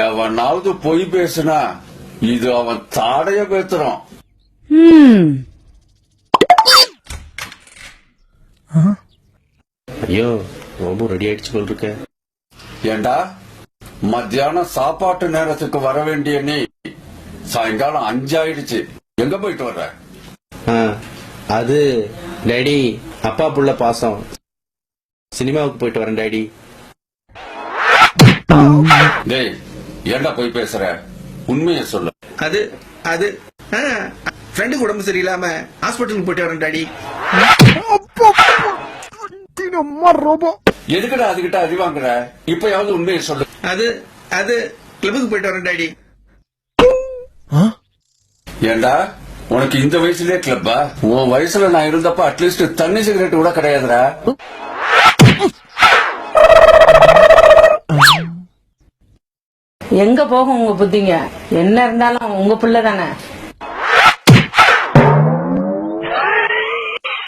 எவனாவது பொய் பேசுனா இது அவன் தாடைய பேத்துறான். ஐயோ ரொம்ப ரெடி ஆயிடுச்சு போல் இருக்க. ஏண்டா மத்தியானம் சாப்பாட்டு நேரத்துக்கு வர வேண்டிய நீ சாயங்காலம் 5 ஆயிடுச்சு. எங்க போயிட்டு வர்ற? அது டாடி அப்பா புள்ள பாசம். சினிமாவுக்கு போயிட்டு வரேன் டாடி. டேய் ஏண்டா போய் பேசுற? உண்மையை சொல்லு. அது அது ஃப்ரெண்டுக்கு உடம்பு சரியில்லாம ஹாஸ்பிட்டலுக்கு போயிட்டு வரேன் டாடி. எதுக்குடா அதுகிட்ட அடி வாங்குற? இப்பயாவது உண்மையை சொல்லு. அது அது கிளப்புக்கு போயிட்டு வரேன் டாடி. ஏண்டா உனக்கு இந்த வயசுலயே கிளப்பா? உன் வயசுல நான் இருந்தப்ப அட்லீஸ்ட் தண்ணி சிகரெட் கூட கிடையாதுடா. எங்க போகும் உங்க புத்திங்க? என்ன இருந்தாலும் உங்க பிள்ளை தானே.